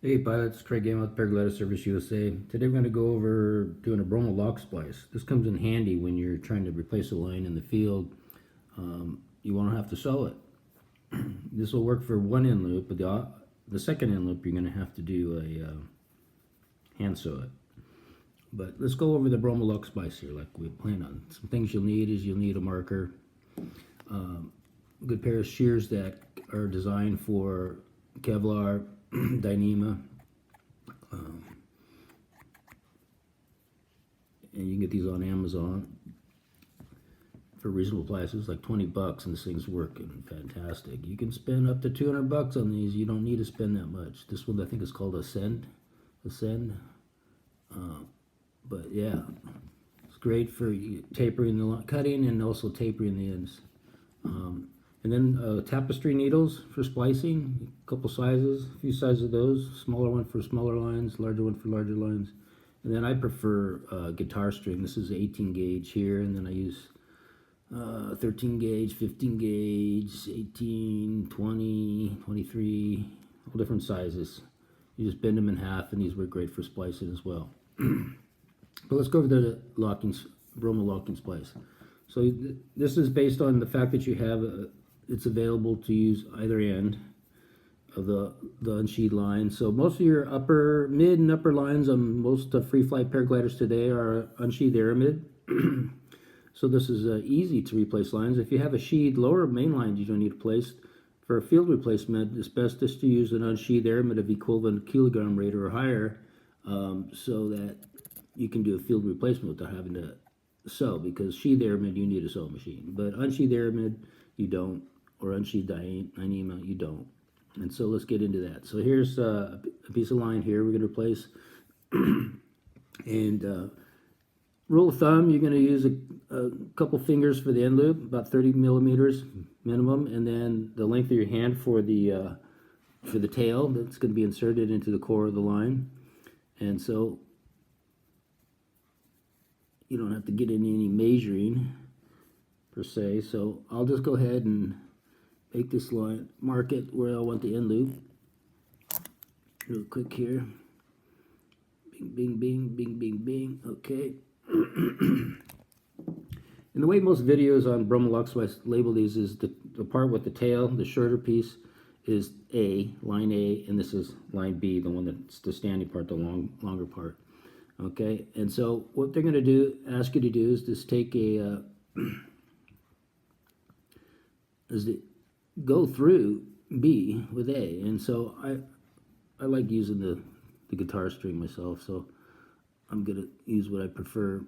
Hey pilots, Craig Game with Paraglider Service USA. Today we're going to go over doing a Brummel lock-splice. This comes in handy when you're trying to replace a line in the field. You won't have to sew it. This will work for one end loop, but the second end loop you're going to have to do a hand sew it. But let's go over the Brummel lock-splice here like we plan on. Some things you'll need is you'll need a marker, a good pair of shears that are designed for Kevlar, Dyneema, and you can get these on Amazon for reasonable prices, like 20 bucks, and this thing's working fantastic. You can spend up to 200 bucks on these. You don't need to spend that much. This one I think is called Ascend. But yeah, it's great for tapering the cutting and also tapering the ends. And then tapestry needles for splicing, a couple sizes, a few sizes of those. Smaller one for smaller lines, larger one for larger lines. And then I prefer guitar string. This is 18 gauge here, and then I use 13 gauge, 15 gauge, 18, 20, 23, all different sizes. You just bend them in half, and these work great for splicing as well. But let's go over the Brummel locking splice. So this is based on the fact that you have it's available to use either end of the unsheathed line. So most of your mid and upper lines on most free flight paragliders today are unsheathed aramid. So this is easy to replace lines. If you have a sheathed lower main lines you don't need to replace, for a field replacement it's best just to use an unsheathed aramid of equivalent kilogram rate or higher, so that you can do a field replacement without having to sew, because sheathed aramid you need a sewing machine, but unsheathed aramid you don't, or unsheathed Dyneema you don't. And so let's get into that. So here's a piece of line here we're going to replace. And rule of thumb, you're going to use a couple fingers for the end loop, about 30 millimeters minimum, and then the length of your hand for the tail that's going to be inserted into the core of the line. And so you don't have to get into any measuring per se. So I'll just go ahead and make this line, mark it where I want the end loop real quick here. Bing, bing, bing, bing, bing, bing. Okay. And the way most videos on Brummel lock-splice label these is the part with the tail, the shorter piece, is line A, and this is line B, the one that's the standing part, the longer part. Okay, and so what they're going to ask you to do is just take go through B with A, and so I like using the guitar string myself, so I'm going to use what I prefer.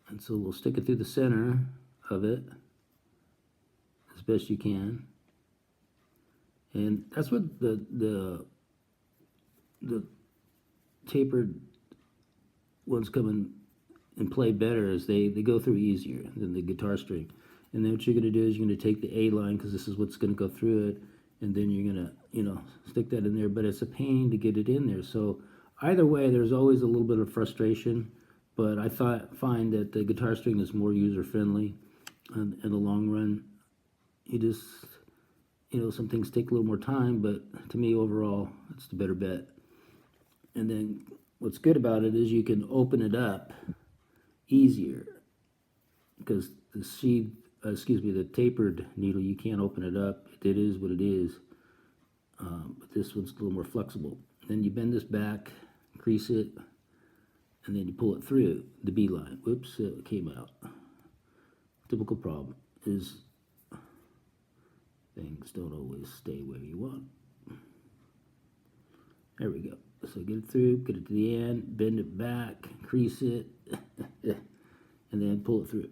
And so we'll stick it through the center of it as best you can, and that's what the tapered ones come in play better, as they go through easier than the guitar string. And then what you're going to do is you're going to take the A line, because this is what's going to go through it, and then you're going to stick that in there, but it's a pain to get it in there. So either way, there's always a little bit of frustration, but I find that the guitar string is more user-friendly in the long run. You just, some things take a little more time, but to me overall it's the better bet. And then what's good about it is you can open it up easier, because the tapered needle, you can't open it up. It is what it is. But this one's a little more flexible. Then you bend this back, crease it, and then you pull it through the B line. Whoops, it came out. Typical problem is things don't always stay where you want. There we go. So get it through, get it to the end, bend it back, crease it, and then pull it through.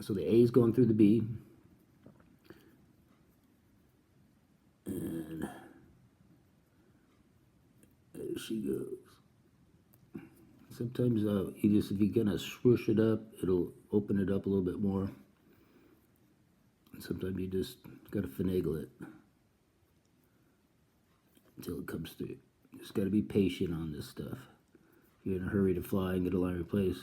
So the A is going through the B, and there she goes. Sometimes if you're gonna swoosh it up, it'll open it up a little bit more. And sometimes you just gotta finagle it until it comes through. Just got to be patient on this stuff. If you're in a hurry to fly and get a line replaced,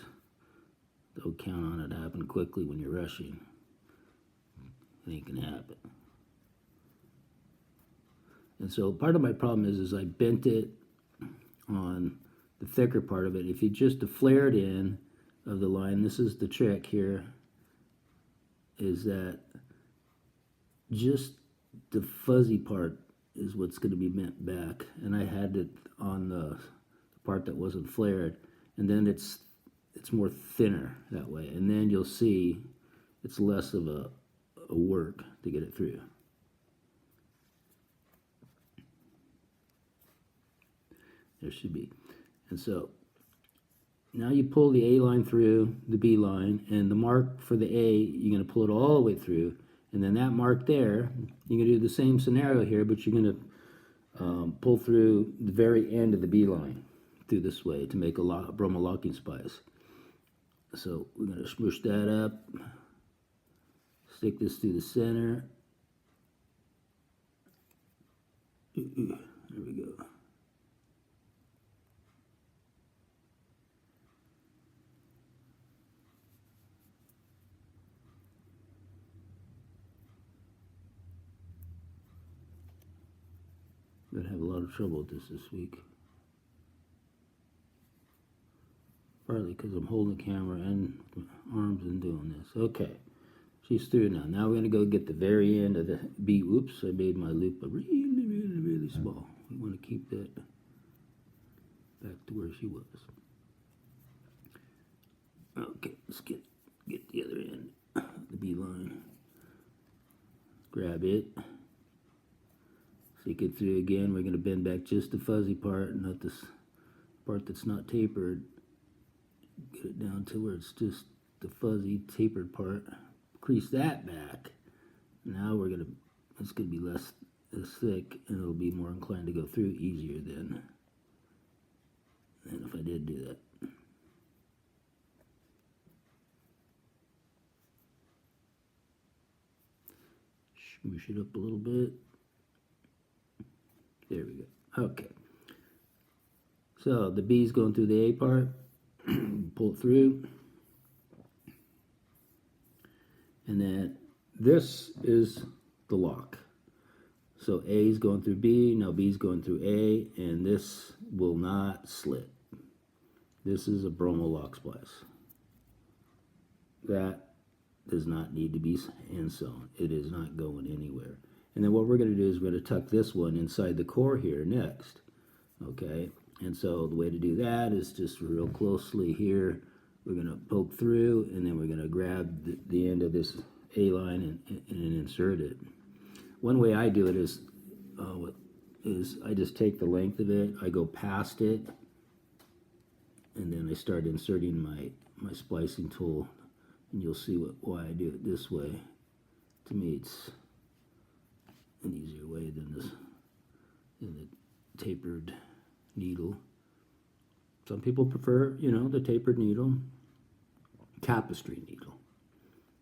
don't count on it to happen quickly when you're rushing. It ain't gonna happen. And so part of my problem is I bent it on the thicker part of it. If you just the flared end of the line, this is the trick here, is that just the fuzzy part is what's going to be bent back, and I had it on the part that wasn't flared, and then it's more thinner that way, and then you'll see it's less of a work to get it through. There should be. And so now you pull the A line through the B line, and the mark for the A, you're going to pull it all the way through, and then that mark there, you're going to do the same scenario here, but you're going to pull through the very end of the B line through this way to make a Brummel locking splice. So we're going to smoosh that up, stick this through the center. There we go. I'm gonna have a lot of trouble with this week. Partly because I'm holding the camera and arms and doing this. Okay, she's through now. Now we're gonna go get the very end of the B. Oops, I made my loop really small. We want to keep that back to where she was. Okay, let's get the other end, the B line. Grab it. Stick it through again. We're going to bend back just the fuzzy part, not this part that's not tapered. Get it down to where it's just the fuzzy tapered part. Crease that back. Now it's going to be less thick, and it'll be more inclined to go through easier than if I did do that. Smoosh it up a little bit. There we go. Okay. So the B's going through the A part. Pull it through. And then this is the lock. So A is going through B, now B is going through A, and this will not slit. This is a Brummel lock splice. That does not need to be hand sewn. It is not going anywhere. And then what we're going to do is we're going to tuck this one inside the core here next. Okay, and so the way to do that is just real closely here. We're going to poke through, and then we're going to grab the end of this A line and insert it. One way I do it is I just take the length of it, I go past it, and then I start inserting my splicing tool, and you'll see why I do it this way. To me, it's an easier way than the tapered needle. Some people prefer, the tapered needle, tapestry needle,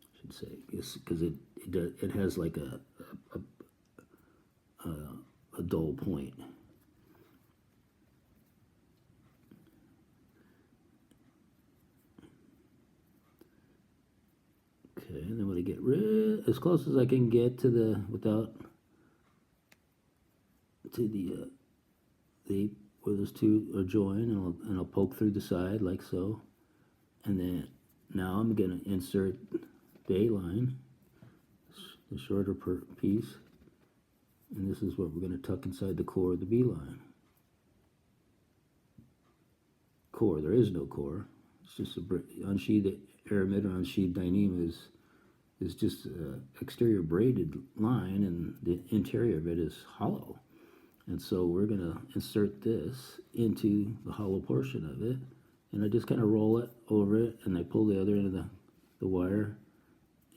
I should say, because it has like a dull point. Okay, and then when I get as close as I can get to the where those two are joined, and I'll poke through the side like so, and then now I'm going to insert the A line, the shorter piece, and this is what we're going to tuck inside the core of the B line. Core, there is no core. It's just unsheathed aramid or unsheathed Dyneema is just an exterior braided line, and the interior of it is hollow. And so we're going to insert this into the hollow portion of it, and I just kind of roll it over it, and I pull the other end of the wire,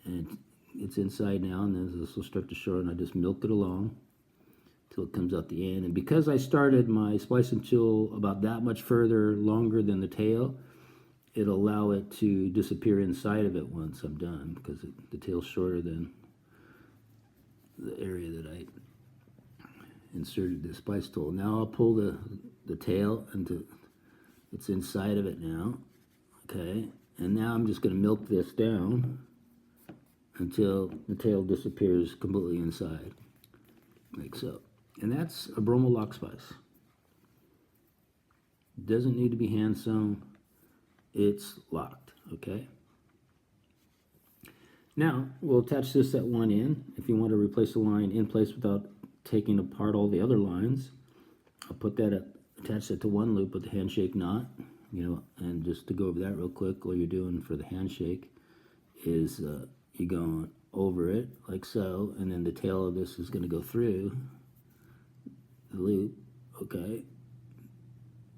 and it's inside now, and then this will start to shorten. I just milk it along till it comes out the end. And because I started my splicing tool about that much further longer than the tail, it'll allow it to disappear inside of it once I'm done, because the tail's shorter than the area that I inserted the splice tool. Now I'll pull the tail into, it's inside of it now. Okay, and now I'm just going to milk this down until the tail disappears completely inside, like so. And that's a Brummel lock-splice. Doesn't need to be hand sewn. It's locked, okay? Now, we'll attach this at one end. If you want to replace the line in place without taking apart all the other lines, I'll put that attach it to one loop with the handshake knot, and just to go over that real quick, all you're doing for the handshake is you're going over it like so, and then the tail of this is going to go through the loop, okay?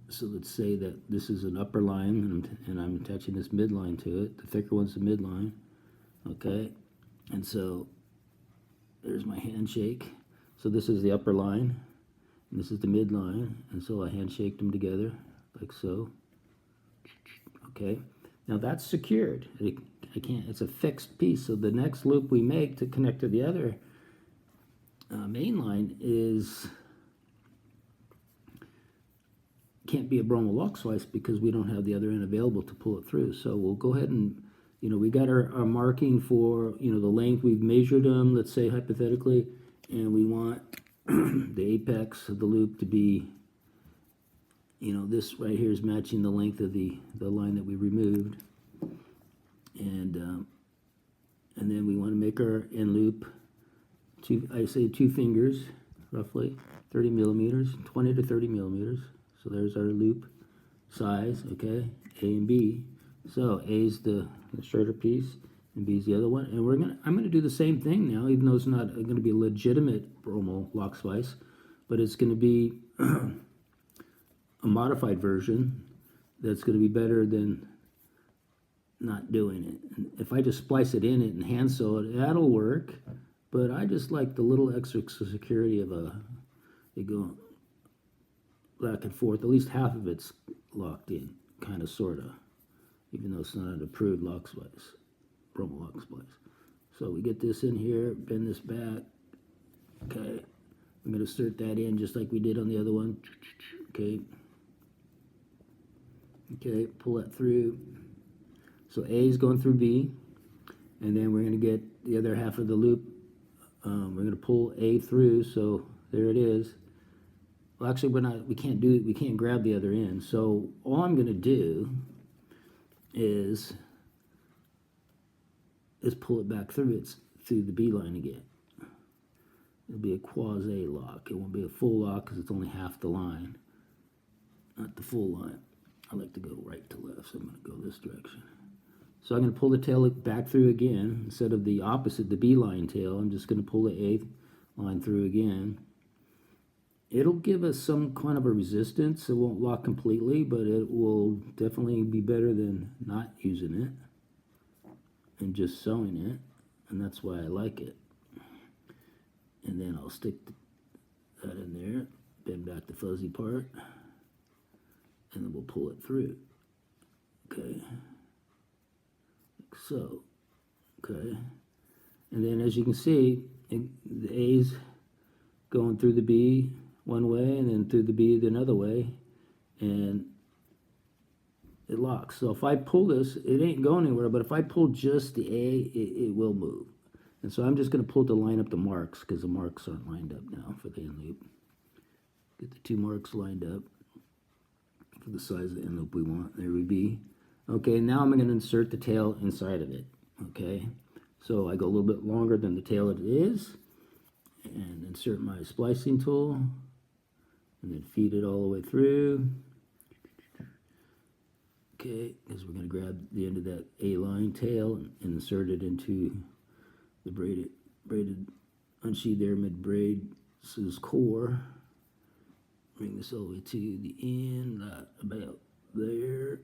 So let's say that this is an upper line, and I'm attaching this midline to it. The thicker one's the midline, okay? And so there's my handshake. So this is the upper line, and this is the midline, and so I handshake them together like so. Okay, now that's secured. It's a fixed piece. So the next loop we make to connect to the other main line can't be a Brummel lock-splice because we don't have the other end available to pull it through. So we'll go ahead and, we got our marking for, the length. We've measured them, let's say hypothetically, and we want the apex of the loop to be, this right here is matching the length of the line that we removed. And then we want to make our end loop, I say 2 fingers, roughly, 30 millimeters, 20 to 30 millimeters. So there's our loop size, okay, A and B. So A is the shorter piece, and B is the other one. And I'm gonna do the same thing now, even though it's not going to be a legitimate Brummel lock-splice, but it's going to be a modified version that's going to be better than not doing it. And if I just splice it in it and hand sew it, that'll work. But I just like the little extra security of you go back and forth. At least half of it's locked in, kind of, sort of, even though it's not an approved lock-splice, Brummel lock-splice. So we get this in here, bend this back. Okay, I'm going to insert that in just like we did on the other one. Okay. Okay, pull that through. So A is going through B, and then we're going to get the other half of the loop. We're going to pull A through, so there it is. Well, actually, we can't grab the other end. So all I'm going to do is pull it back through the B line again. It'll be a quasi lock. It won't be a full lock because it's only half the line, not the full line. I like to go right to left, so I'm going to go this direction. So I'm going to pull the tail back through again. Instead of the opposite, the B line tail, I'm just going to pull the A line through again. It'll give us some kind of a resistance. It won't lock completely, but it will definitely be better than not using it and just sewing it, and that's why I like it. And then I'll stick that in there, bend back the fuzzy part, and then we'll pull it through. Okay, like so. Okay, and then as you can see, the A's going through the B one way and then through the B the another way, and it locks. So if I pull this, it ain't going anywhere, but if I pull just the A, it will move. And so I'm just going to pull to line up the marks because the marks aren't lined up now for the end loop. Get the 2 marks lined up for the size of the end loop we want. There we be. Okay, now I'm going to insert the tail inside of it. Okay, so I go a little bit longer than the tail it is, and insert my splicing tool, and then feed it all the way through. Okay, because we're going to grab the end of that A-line tail and insert it into the braided unsheathed aramid braid's core. Bring this all the way to the end, about there.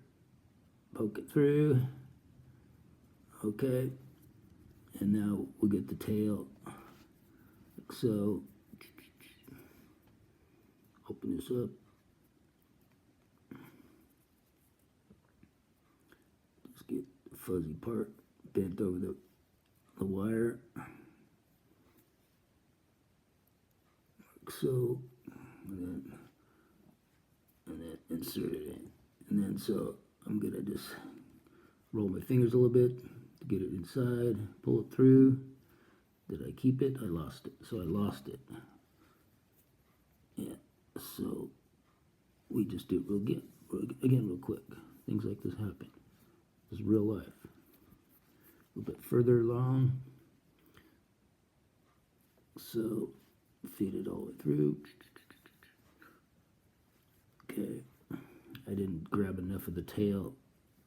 Poke it through. Okay, and now we'll get the tail like so. Open this up. Just get the fuzzy part bent over the wire like so, and then insert it in, and then so I'm gonna just roll my fingers a little bit to get it inside, pull it through. Did I keep it? I lost it. So I lost it. Yeah, so we just do it real quick. Things like this happen. This is real life. A little bit further along. So feed it all the way through. Okay, I didn't grab enough of the tail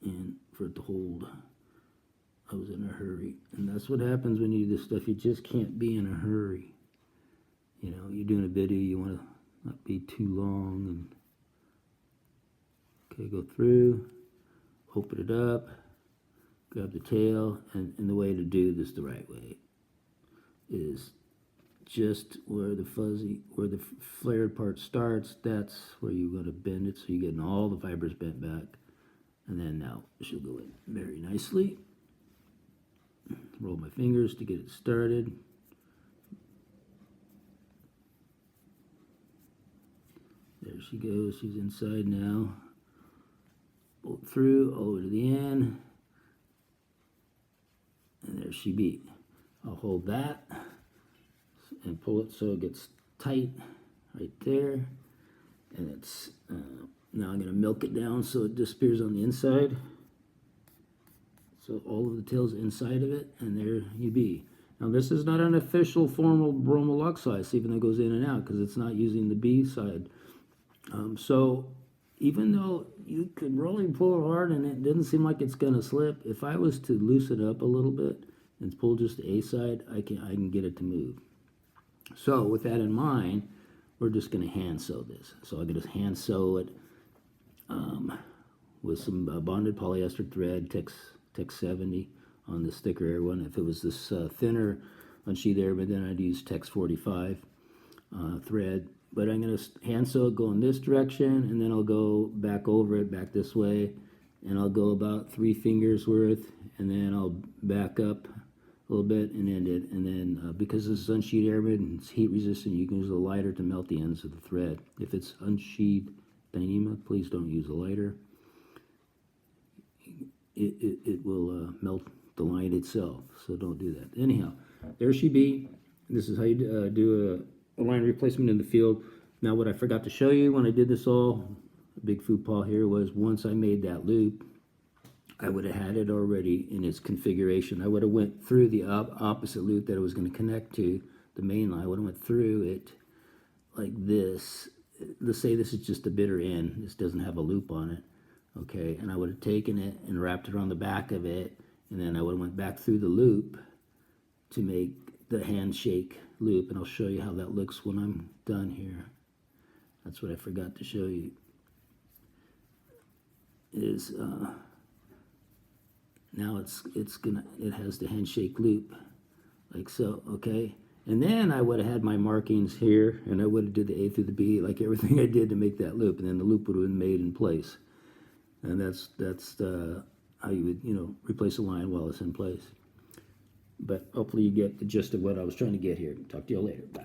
in for it to hold. I was in a hurry, and that's what happens when you do this stuff. You just can't be in a hurry. You know, you're doing a video, you want to not be too long, and okay, go through, open it up, grab the tail, and the way to do this the right way is just where the flared part starts, that's where you're going to bend it so you're getting all the fibers bent back. And then now she'll go in very nicely. Roll my fingers to get it started. There she goes, she's inside now. Pull it through all the way to the end. And there she be. I'll hold that and pull it so it gets tight right there. And it's now I'm going to milk it down so it disappears on the inside. So all of the tail's inside of it, and there you be. Now this is not an official formal Brummel lock-splice, even though it goes in and out, because it's not using the B side. So even though you could really pull hard and it didn't seem like it's going to slip, if I was to loosen up a little bit and pull just the A side, I can get it to move. So with that in mind, we're just going to hand sew this. So I'm going to hand sew it with some bonded polyester thread, Tex 70 on this thicker one. If it was this thinner on sheet air, but then I'd use Tex 45 thread. But I'm going to hand sew it, go in this direction, and then I'll go back over it, back this way, and I'll go about 3 fingers worth, and then I'll back up a little bit and end it. And then because this is unsheathed airman and it's heat resistant, you can use a lighter to melt the ends of the thread. If it's unsheathed Dyneema, please don't use a lighter. It will melt the line itself, so don't do that. Anyhow, there she be. This is how you do a line replacement in the field. Now what I forgot to show you when I did this all, a big faux pas here, was once I made that loop, I would have had it already in its configuration. I would have went through the opposite loop that it was going to connect to the main line. I would have went through it like this. Let's say this is just the bitter end. This doesn't have a loop on it. Okay, and I would have taken it and wrapped it on the back of it, and then I would have went back through the loop to make the handshake loop, and I'll show you how that looks when I'm done here. That's what I forgot to show you. Is now it has the handshake loop like so. Okay, and then I would have had my markings here, and I would have did the A through the B, like everything I did to make that loop, and then the loop would have been made in place. And that's how you would, replace a line while it's in place. But hopefully you get the gist of what I was trying to get here. Talk to you later. Bye.